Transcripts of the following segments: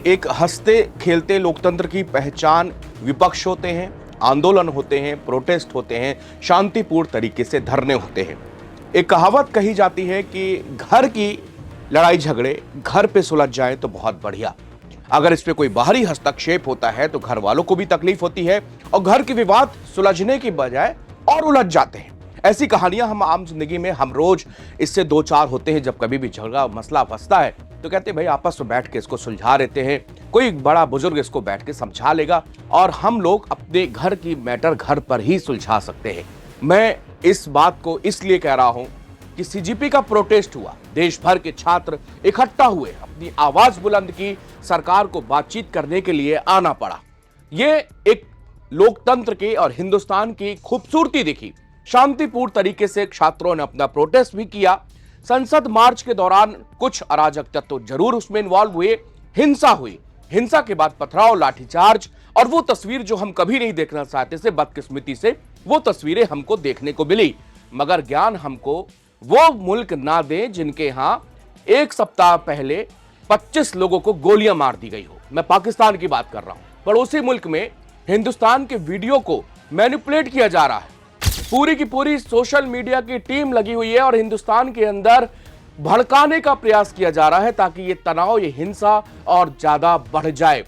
एक हंसते खेलते लोकतंत्र की पहचान विपक्ष होते हैं, आंदोलन होते हैं, प्रोटेस्ट होते हैं, शांतिपूर्ण तरीके से धरने होते हैं। एक कहावत कही जाती है कि घर की लड़ाई झगड़े घर पे सुलझ जाए तो बहुत बढ़िया। अगर इस पे कोई बाहरी हस्तक्षेप होता है तो घर वालों को भी तकलीफ होती है और घर के विवाद सुलझने की बजाय और उलझ जाते हैं। ऐसी कहानियां हम आम जिंदगी में हम रोज इससे दो चार होते हैं। जब कभी भी झगड़ा मसला फंसता है तो कहते हैं भाई आपस में बैठ के इसको सुलझा लेते हैं, कोई बड़ा बुजुर्ग इसको बैठ के समझा लेगा और हम लोग अपने घर की मैटर घर पर ही सुलझा सकते हैं। मैं इस बात को इसलिए कह रहा हूं कि सीजीपी का प्रोटेस्ट हुआ, देश भर के छात्र इकट्ठा हुए, अपनी आवाज बुलंद की, सरकार को बातचीत करने के लिए आना पड़ा। ये एक लोकतंत्र की और हिंदुस्तान की खूबसूरती दिखी। शांतिपूर्ण तरीके से छात्रों ने अपना प्रोटेस्ट भी किया। संसद मार्च के दौरान कुछ अराजक तत्व जरूर उसमें इन्वॉल्व हुए, हिंसा हुई, हिंसा के बाद पथराव, लाठीचार्ज और वो तस्वीर जो हम कभी नहीं देखना चाहते थे, बदकिस्मती से वो तस्वीरें हमको देखने को मिली। मगर ज्ञान हमको वो मुल्क ना दें जिनके यहां एक सप्ताह पहले 25 लोगों को गोलियां मार दी गई हो। मैं पाकिस्तान की बात कर रहा हूं। पड़ोसी मुल्क में हिंदुस्तान के वीडियो को मैनिपुलेट किया जा रहा है। पूरी की पूरी सोशल मीडिया की टीम लगी हुई है और हिंदुस्तान के अंदर भड़काने का प्रयास किया जा रहा है ताकि ये तनाव, ये हिंसा और ज्यादा बढ़ जाए।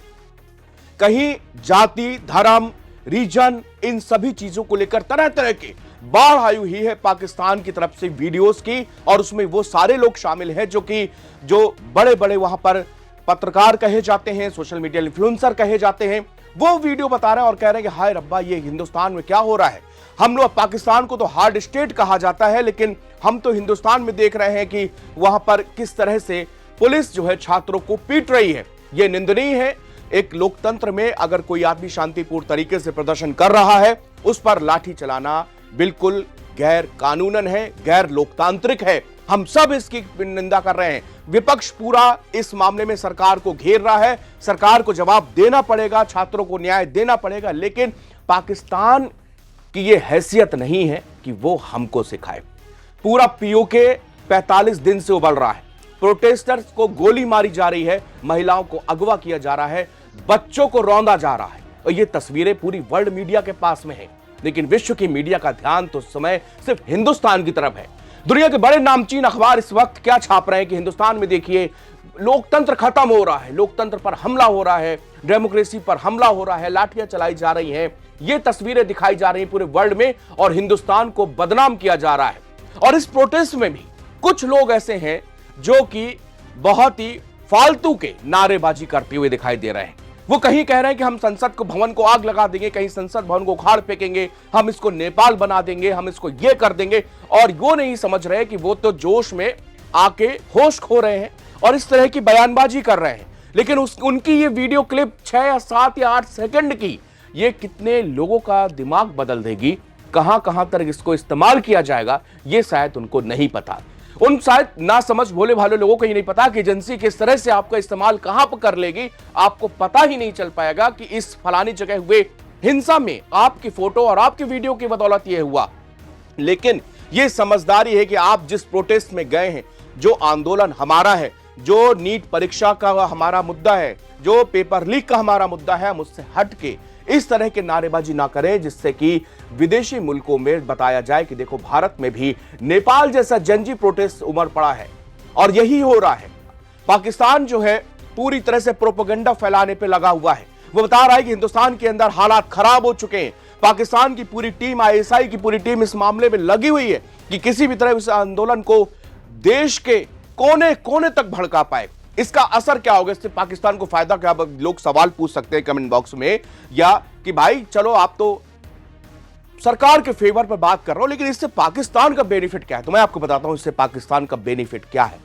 कहीं जाति, धर्म, रीजन, इन सभी चीजों को लेकर तरह तरह की बाढ़ आई हुई है पाकिस्तान की तरफ से वीडियोस की, और उसमें वो सारे लोग शामिल हैं जो बड़े बड़े वहां पर पत्रकार कहे जाते हैं, सोशल मीडिया इन्फ्लुएंसर कहे जाते हैं। वो वीडियो बता रहे हैं और कह रहे हैं कि हाय रब्बा, ये हिंदुस्तान में क्या हो रहा है। हम लोग पाकिस्तान को तो हार्ड स्टेट कहा जाता है, लेकिन हम तो हिंदुस्तान में देख रहे हैं कि वहां पर किस तरह से पुलिस जो है छात्रों को पीट रही है। यह निंदनीय है। एक लोकतंत्र में अगर कोई आदमी शांतिपूर्ण तरीके से प्रदर्शन कर रहा है, उस पर लाठी चलाना बिल्कुल गैर कानूनन है, गैर लोकतांत्रिक है। हम सब इसकी निंदा कर रहे हैं। विपक्ष पूरा इस मामले में सरकार को घेर रहा है। सरकार को जवाब देना पड़ेगा, छात्रों को न्याय देना पड़ेगा, लेकिन पाकिस्तान की यह हैसियत नहीं है कि वो हमको सिखाए। पूरा पीओके 45 दिन से उबल रहा है। प्रोटेस्टर्स को गोली मारी जा रही है, महिलाओं को अगवा किया जा रहा है, बच्चों को रौंदा जा रहा है और ये तस्वीरें पूरी वर्ल्ड मीडिया के पास में है। लेकिन विश्व की मीडिया का ध्यान तो इस समय सिर्फ हिंदुस्तान की तरफ है। दुनिया के बड़े नामचीन अखबार इस वक्त क्या छाप रहे हैं कि हिंदुस्तान में देखिए लोकतंत्र खत्म हो रहा है, लोकतंत्र पर हमला हो रहा है, डेमोक्रेसी पर हमला हो रहा है, लाठियां चलाई जा रही हैं। ये तस्वीरें दिखाई जा रही हैं पूरे वर्ल्ड में और हिंदुस्तान को बदनाम किया जा रहा है। और इस प्रोटेस्ट में भी कुछ लोग ऐसे हैं जो कि बहुत ही फालतू के नारेबाजी करते हुए दिखाई दे रहे हैं। वो कहीं कह रहे हैं कि हम संसद को भवन को आग लगा देंगे, कहीं संसद भवन को उखाड़ फेंकेंगे, हम इसको नेपाल बना देंगे, हम इसको ये कर देंगे, और वो नहीं समझ रहे कि वो तो जोश में आके होश खो रहे हैं और इस तरह की बयानबाजी कर रहे हैं। लेकिन उनकी ये वीडियो क्लिप 6 या 7 या 8 सेकंड की, ये कितने लोगों का दिमाग बदल देगी, कहां कहां तक इसको इस्तेमाल किया जाएगा, ये शायद उनको नहीं पता। उन शायद ना समझ भोले भाले लोगों को ये नहीं पता कि एजेंसी किस तरह से आपका इस्तेमाल कहां पर कर लेगी। आपको पता ही नहीं चल पाएगा कि इस फलानी जगह हुए हिंसा में आपकी फोटो और आपकी वीडियो की बदौलत ये हुआ। लेकिन ये समझदारी है कि आप जिस प्रोटेस्ट में गए हैं, जो आंदोलन हमारा है, जो नीट परीक्षा का हमारा मुद्दा है, जो पेपर लीक का हमारा मुद्दा है, हम उससे हट के इस तरह के नारेबाजी ना करें जिससे कि विदेशी मुल्कों में बताया जाए कि देखो भारत में भी नेपाल जैसा जनजी प्रोटेस्ट उमड़ पड़ा है और यही हो रहा है। पाकिस्तान जो है पूरी तरह से प्रोपेगेंडा फैलाने पे लगा हुआ है। वो बता रहा है कि हिंदुस्तान के अंदर हालात खराब हो चुके हैं। पाकिस्तान की पूरी टीम, आईएसआई की पूरी टीम इस मामले में लगी हुई है कि किसी भी तरह इस आंदोलन को देश के कोने कोने तक भड़का पाए। इसका असर क्या होगा, इससे पाकिस्तान को फायदा क्या? लोग सवाल पूछ सकते हैं कमेंट बॉक्स में, या कि भाई चलो आप तो सरकार के फेवर पर बात कर रहे हो, लेकिन इससे पाकिस्तान का बेनिफिट क्या है? तो मैं आपको बताता हूं इससे पाकिस्तान का बेनिफिट क्या है।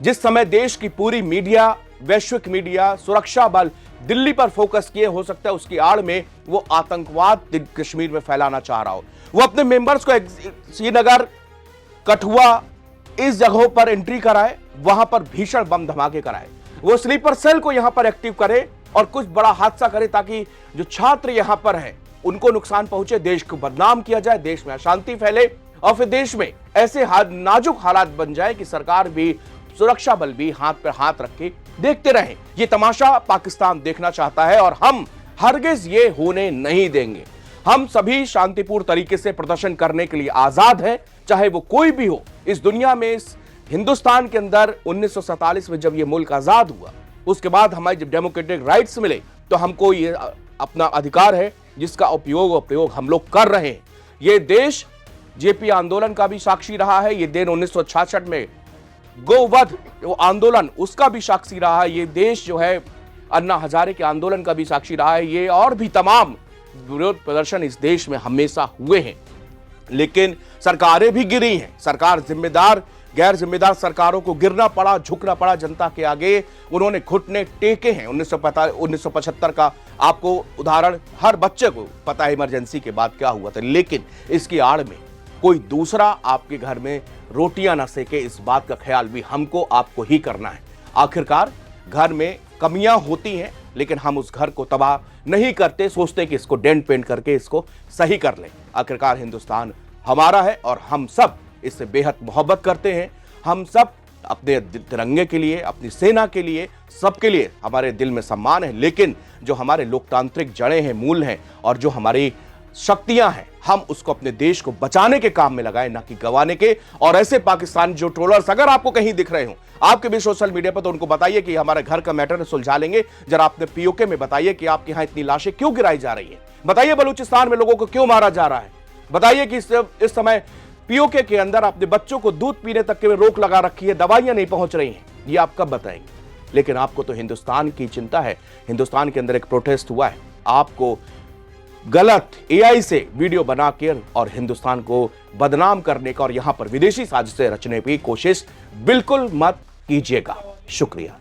जिस समय देश की पूरी मीडिया, वैश्विक मीडिया, सुरक्षा बल दिल्ली पर फोकस किए, हो सकता है उसकी आड़ में वो आतंकवाद कश्मीर में फैलाना चाह रहा हो। वो अपने मेंबर्स को श्रीनगर, कठुआ, इस जगहों पर एंट्री कराए, वहां पर भीषण बम धमाके कराए, वो स्लीपर सेल को यहां पर एक्टिव करे और कुछ बड़ा हादसा करे ताकि जो छात्र यहां पर हैं उनको नुकसान पहुंचे, देश को बदनाम किया जाए, देश में अशांति फैले और फिर देश में ऐसे नाजुक हालात बन जाए कि सरकार भी सुरक्षा बल भी हाथ पर हाथ रख के देखते रहे। ये तमाशा पाकिस्तान देखना चाहता है और हम हरगिज ये होने नहीं देंगे। हम सभी शांतिपूर्ण तरीके से प्रदर्शन करने के लिए आजाद हैं, चाहे वो कोई भी हो। इस दुनिया में, इस हिंदुस्तान के अंदर 1947 में जब ये मुल्क आजाद हुआ, उसके बाद हमारे जब डेमोक्रेटिक राइट्स मिले, तो हमको ये अपना अधिकार है जिसका उपयोग और प्रयोग हम लोग कर रहे हैं। ये देश जेपी आंदोलन का भी साक्षी रहा है। ये दिन 1966 में गोवध आंदोलन, उसका भी साक्षी रहा है। ये देश जो है अन्ना हजारे के आंदोलन का भी साक्षी रहा है। ये और भी तमाम विरोध प्रदर्शन इस देश में हमेशा हुए हैं, लेकिन सरकारें भी गिरी हैं। सरकार जिम्मेदार, गैर जिम्मेदार सरकारों को गिरना पड़ा, झुकना पड़ा जनता के आगे। उन्होंने घुटने टेके हैं। 1975 का आपको उदाहरण हर बच्चे को पता है, इमरजेंसी के बाद क्या हुआ था। लेकिन इसकी आड़ में कोई दूसरा आपके घर में रोटियां न सेके, इस बात का ख्याल भी हमको आपको ही करना है। आखिरकार घर में कमियां होती हैं, लेकिन हम उस घर को तबाह नहीं करते, सोचते कि इसको डेंट पेंट करके इसको सही कर लें। आखिरकार हिंदुस्तान हमारा है और हम सब इससे बेहद मोहब्बत करते हैं। हम सब अपने तिरंगे के लिए, अपनी सेना के लिए, सबके लिए हमारे दिल में सम्मान है। लेकिन जो हमारे लोकतांत्रिक जड़ें हैं, मूल हैं, और जो हमारी शक्तियां हैं, हम उसको अपने देश को बचाने के काम में लगाएं, ना कि गंवाने के। और ऐसे पाकिस्तान जो ट्रोलर्स अगर आपको कहीं दिख रहे हो आपके भी सोशल मीडिया पर, तो उनको बताइए कि हमारे घर का मैटर सुलझा लेंगे। जरा अपने पीओके में बताइए कि आपके यहां इतनी लाशें क्यों गिराई जा रही है। बताइए बलूचिस्तान में लोगों को क्यों मारा जा रहा है। बताइए कि इस समय पीओके के अंदर अपने बच्चों को दूध पीने तक के रोक लगा रखी है, दवाइयां नहीं पहुंच रही हैं। ये आप कब बताएंगे। लेकिन आपको तो हिंदुस्तान की चिंता है। हिंदुस्तान के अंदर एक प्रोटेस्ट हुआ है, आपको गलत एआई से वीडियो बनाकर और हिंदुस्तान को बदनाम करने का और यहां पर विदेशी साजिशें रचने की कोशिश बिल्कुल मत कीजिएगा। शुक्रिया।